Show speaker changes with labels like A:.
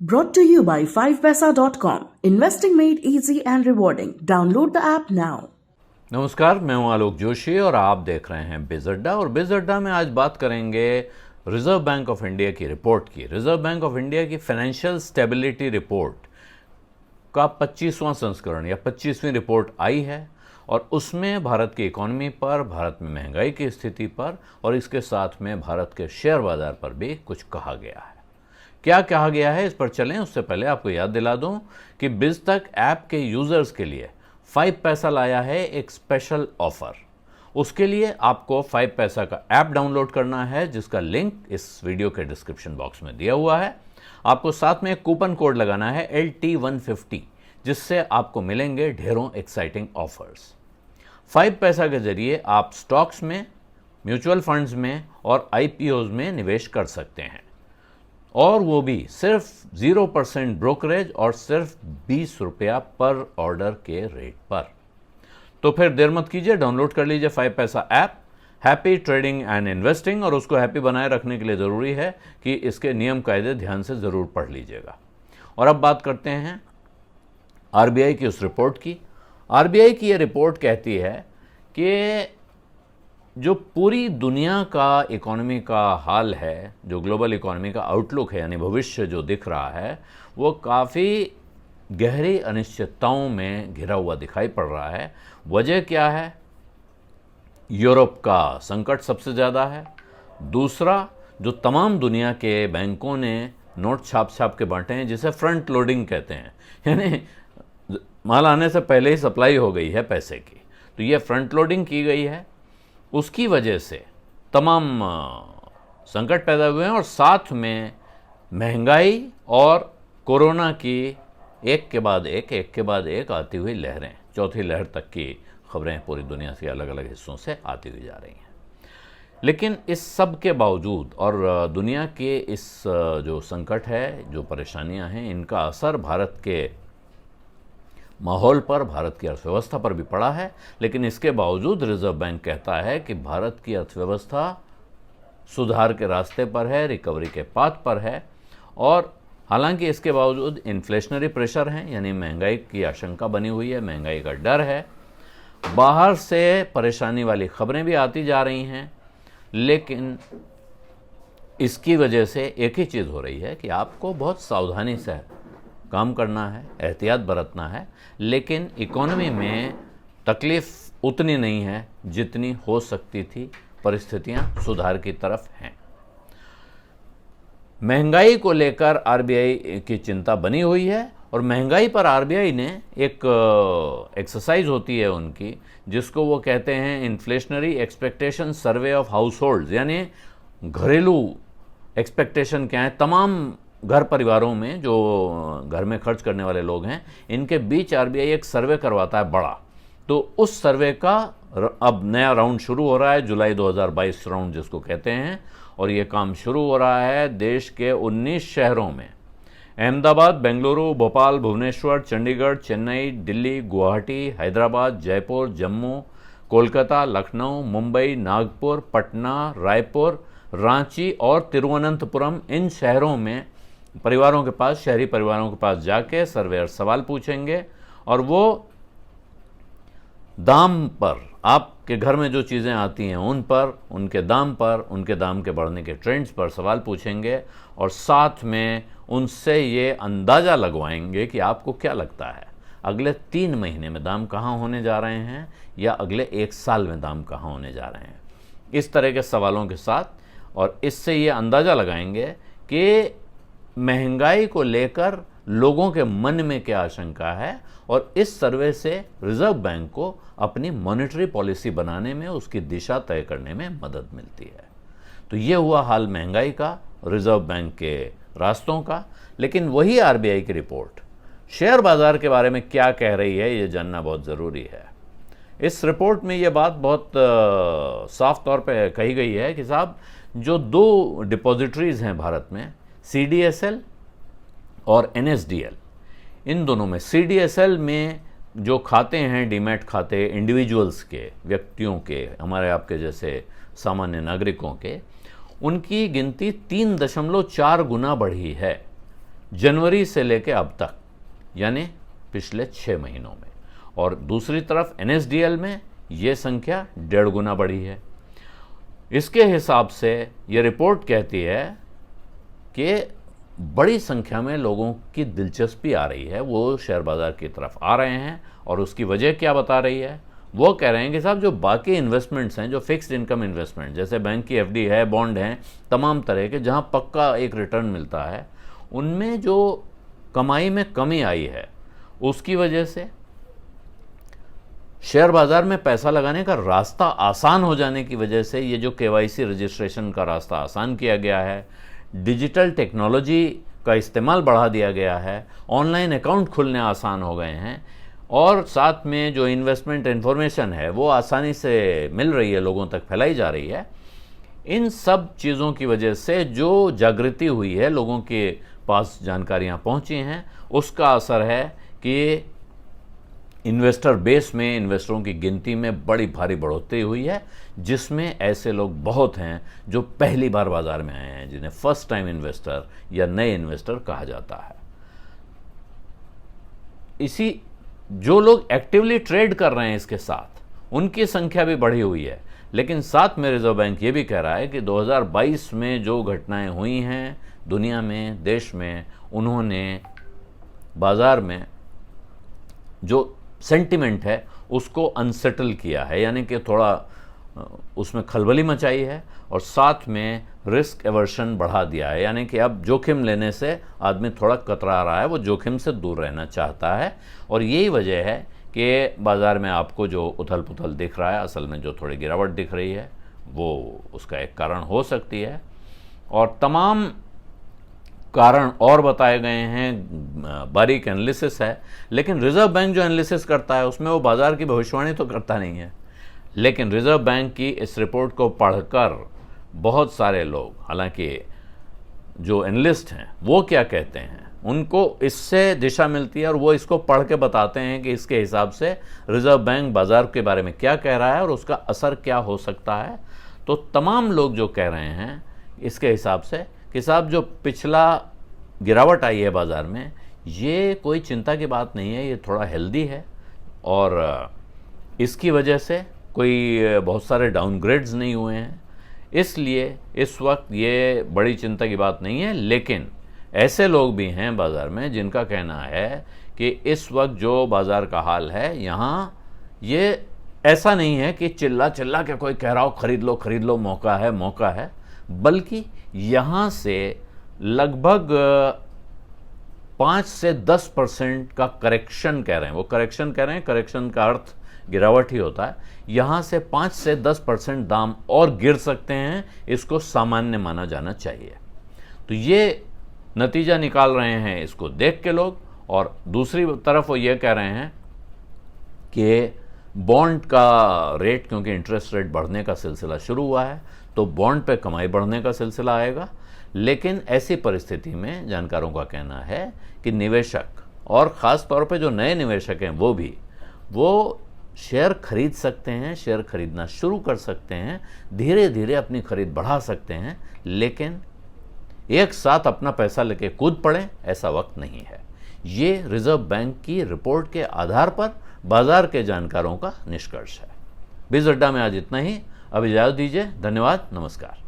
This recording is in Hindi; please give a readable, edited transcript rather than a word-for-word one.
A: Brought to you by 5paisa.com. Investing made easy and rewarding. Download the app now.
B: नमस्कार, मैं हूं आलोक जोशी और आप देख रहे हैं बिज अड्डा। और बिज अड्डा में आज बात करेंगे रिजर्व बैंक ऑफ इंडिया की रिपोर्ट की। रिजर्व बैंक ऑफ इंडिया की फाइनेंशियल स्टेबिलिटी रिपोर्ट का 25वां संस्करण या 25वीं रिपोर्ट आई है और उसमें भारत की इकोनॉमी पर, भारत में महंगाई की स्थिति पर और इसके साथ में भारत के शेयर बाजार पर भी कुछ कहा गया है। क्या कहा गया है इस पर चलें, उससे पहले आपको याद दिला दूं कि बिजतक ऐप के यूजर्स के लिए 5 पैसा लाया है एक स्पेशल ऑफर। उसके लिए आपको 5 पैसा का ऐप डाउनलोड करना है, जिसका लिंक इस वीडियो के डिस्क्रिप्शन बॉक्स में दिया हुआ है। आपको साथ में एक कूपन कोड लगाना है LT150, जिससे आपको मिलेंगे ढेरों एक्साइटिंग ऑफर्स। 5 पैसा के जरिए आप स्टॉक्स में, म्यूचुअल फंड्स में और IPOs में निवेश कर सकते हैं, और वो भी सिर्फ 0% ब्रोकरेज और सिर्फ 20 रुपया पर ऑर्डर के रेट पर। तो फिर देर मत कीजिए, डाउनलोड कर लीजिए 5 पैसा app. Happy trading and investing. और उसको हैप्पी बनाए रखने के लिए ज़रूरी है कि इसके नियम कायदे ध्यान से ज़रूर पढ़ लीजिएगा। और अब बात करते हैं RBI की उस रिपोर्ट की। RBI की ये रिपोर्ट कहती है कि जो पूरी दुनिया का इकोनॉमी का हाल है, जो ग्लोबल इकोनॉमी का आउटलुक है, यानी भविष्य जो दिख रहा है, वो काफ़ी गहरी अनिश्चितताओं में घिरा हुआ दिखाई पड़ रहा है। वजह क्या है? यूरोप का संकट सबसे ज़्यादा है। दूसरा, जो तमाम दुनिया के बैंकों ने नोट छाप छाप के बांटे हैं, जिसे फ्रंट लोडिंग कहते हैं, यानी माल आने से पहले ही सप्लाई हो गई है पैसे की, तो ये फ्रंट लोडिंग की गई है। उसकी वजह से तमाम संकट पैदा हुए हैं और साथ में महंगाई और कोरोना की एक के बाद एक आती हुई लहरें, चौथी लहर तक की खबरें पूरी दुनिया से अलग अलग हिस्सों से आती हुई जा रही हैं। लेकिन इस सब के बावजूद और दुनिया के इस जो संकट है, जो परेशानियां हैं, इनका असर भारत के माहौल पर, भारत की अर्थव्यवस्था पर भी पड़ा है। लेकिन इसके बावजूद रिजर्व बैंक कहता है कि भारत की अर्थव्यवस्था सुधार के रास्ते पर है, रिकवरी के पाथ पर है। और हालांकि इसके बावजूद इन्फ्लेशनरी प्रेशर हैं, यानी महंगाई की आशंका बनी हुई है, महंगाई का डर है, बाहर से परेशानी वाली खबरें भी आती जा रही हैं। लेकिन इसकी वजह से एक ही चीज़ हो रही है कि आपको बहुत सावधानी से काम करना है, एहतियात बरतना है। लेकिन इकोनॉमी में तकलीफ उतनी नहीं है जितनी हो सकती थी। परिस्थितियां सुधार की तरफ हैं। महंगाई को लेकर RBI की चिंता बनी हुई है और महंगाई पर RBI ने एक एक्सरसाइज होती है उनकी, जिसको वो कहते हैं inflationary expectation survey of house holds, यानी घरेलू एक्सपेक्टेशन क्या है तमाम घर परिवारों में, जो घर में खर्च करने वाले लोग हैं, इनके बीच RBI एक सर्वे करवाता है बड़ा। तो उस सर्वे का अब नया राउंड शुरू हो रहा है, जुलाई 2022 राउंड जिसको कहते हैं। और ये काम शुरू हो रहा है देश के 19 शहरों में: अहमदाबाद, बेंगलुरु, भोपाल, भुवनेश्वर, चंडीगढ़, चेन्नई, दिल्ली, गुवाहाटी, हैदराबाद, जयपुर, जम्मू, कोलकाता, लखनऊ, मुंबई, नागपुर, पटना, रायपुर, रांची और तिरुवनंतपुरम। इन शहरों में परिवारों के पास, शहरी परिवारों के पास जाके सर्वेयर सवाल पूछेंगे और वो दाम पर, आपके घर में जो चीज़ें आती हैं उन पर, उनके दाम पर, उनके दाम के बढ़ने के ट्रेंड्स पर सवाल पूछेंगे और साथ में उनसे ये अंदाज़ा लगवाएंगे कि आपको क्या लगता है अगले 3 महीने में दाम कहाँ होने जा रहे हैं या अगले 1 साल में दाम कहाँ होने जा रहे हैं। इस तरह के सवालों के साथ, और इससे ये अंदाज़ा लगाएंगे कि महंगाई को लेकर लोगों के मन में क्या आशंका है, और इस सर्वे से रिजर्व बैंक को अपनी मॉनेटरी पॉलिसी बनाने में, उसकी दिशा तय करने में मदद मिलती है। तो ये हुआ हाल महंगाई का, रिजर्व बैंक के रास्तों का। लेकिन वही RBI की रिपोर्ट शेयर बाजार के बारे में क्या कह रही है, ये जानना बहुत ज़रूरी है। इस रिपोर्ट में ये बात बहुत साफ तौर पे कही गई है कि साहब, जो 2 डिपॉजिटरीज हैं भारत में, CDSL और NSDL, इन दोनों में, CDSL में जो खाते हैं, डीमैट खाते इंडिविजुअल्स के, व्यक्तियों के, हमारे आपके जैसे सामान्य नागरिकों के, उनकी गिनती 3.4 गुना बढ़ी है। जनवरी से लेकर अब तक, यानी पिछले 6 महीनों में। और दूसरी तरफ NSDL में ये संख्या 1.5 गुना बढ़ी है। इसके हिसाब से ये रिपोर्ट कहती है कि बड़ी संख्या में लोगों की दिलचस्पी आ रही है, वो शेयर बाज़ार की तरफ आ रहे हैं। और उसकी वजह क्या बता रही है? वो कह रहे हैं कि साहब जो बाकी इन्वेस्टमेंट्स हैं, जो फिक्स्ड इनकम इन्वेस्टमेंट, जैसे बैंक की FD है, बॉन्ड हैं, तमाम तरह के जहां पक्का एक रिटर्न मिलता है, उनमें जो कमाई में कमी आई है, उसकी वजह से शेयर बाज़ार में पैसा लगाने का रास्ता आसान हो जाने की वजह से ये जो KYC रजिस्ट्रेशन का रास्ता आसान किया गया है, डिजिटल टेक्नोलॉजी का इस्तेमाल बढ़ा दिया गया है, ऑनलाइन अकाउंट खुलने आसान हो गए हैं, और साथ में जो इन्वेस्टमेंट इन्फॉर्मेशन है वो आसानी से मिल रही है, लोगों तक फैलाई जा रही है। इन सब चीज़ों की वजह से जो जागृति हुई है, लोगों के पास जानकारियाँ पहुँची हैं, उसका असर है कि इन्वेस्टर बेस में, इन्वेस्टरों की गिनती में बड़ी भारी बढ़ोतरी हुई है, जिसमें ऐसे लोग बहुत हैं जो पहली बार बाजार में आए हैं, जिन्हें फर्स्ट टाइम इन्वेस्टर या नए इन्वेस्टर कहा जाता है। इसी जो लोग एक्टिवली ट्रेड कर रहे हैं इसके साथ, उनकी संख्या भी बढ़ी हुई है। लेकिन साथ में रिजर्व बैंक ये भी कह रहा है कि 2022 में जो घटनाएं हुई हैं दुनिया में, देश में, उन्होंने बाजार में जो सेंटिमेंट है उसको अनसेटल किया है, यानी कि थोड़ा उसमें खलबली मचाई है, और साथ में रिस्क एवर्शन बढ़ा दिया है, यानी कि अब जोखिम लेने से आदमी थोड़ा कतरा रहा है, वो जोखिम से दूर रहना चाहता है। और यही वजह है कि बाज़ार में आपको जो उथल पुथल दिख रहा है, असल में जो थोड़ी गिरावट दिख रही है, वो उसका एक कारण हो सकती है। और तमाम कारण और बताए गए हैं, बारीक एनालिसिस है, लेकिन रिजर्व बैंक जो एनालिसिस करता है उसमें वो बाज़ार की भविष्यवाणी तो करता नहीं है। लेकिन रिजर्व बैंक की इस रिपोर्ट को पढ़कर बहुत सारे लोग, हालांकि जो एनालिस्ट हैं वो क्या कहते हैं, उनको इससे दिशा मिलती है, और वो इसको पढ़ के बताते हैं कि इसके हिसाब से रिजर्व बैंक बाज़ार के बारे में क्या कह रहा है और उसका असर क्या हो सकता है। तो तमाम लोग जो कह रहे हैं इसके हिसाब से कि साहब जो पिछला गिरावट आई है बाज़ार में, ये कोई चिंता की बात नहीं है, ये थोड़ा हेल्दी है, और इसकी वजह से कोई बहुत सारे डाउनग्रेड्स नहीं हुए हैं, इसलिए इस वक्त ये बड़ी चिंता की बात नहीं है। लेकिन ऐसे लोग भी हैं बाज़ार में जिनका कहना है कि इस वक्त जो बाज़ार का हाल है, यहाँ ये ऐसा नहीं है कि चिल्ला चिल्ला के कोई कह रहा हो खरीद लो, मौका है, बल्कि यहाँ से लगभग 5 से 10% का करेक्शन कह रहे हैं। वो करेक्शन कह रहे हैं, करेक्शन का अर्थ गिरावट ही होता है। यहाँ से 5 से 10% दाम और गिर सकते हैं, इसको सामान्य माना जाना चाहिए। तो ये नतीजा निकाल रहे हैं इसको देख के लोग। और दूसरी तरफ वो ये कह रहे हैं कि बॉन्ड का रेट, क्योंकि इंटरेस्ट रेट बढ़ने का सिलसिला शुरू हुआ है, तो बॉन्ड पे कमाई बढ़ने का सिलसिला आएगा। लेकिन ऐसी परिस्थिति में जानकारों का कहना है कि निवेशक, और ख़ास तौर पे जो नए निवेशक हैं, वो शेयर खरीद सकते हैं, शेयर खरीदना शुरू कर सकते हैं, धीरे धीरे अपनी खरीद बढ़ा सकते हैं, लेकिन एक साथ अपना पैसा लेके कूद पड़े, ऐसा वक्त नहीं है। ये रिजर्व बैंक की रिपोर्ट के आधार पर बाजार के जानकारों का निष्कर्ष है। बिज़ अड्डा में आज इतना ही। अब इजाज़त दीजिए। धन्यवाद। नमस्कार।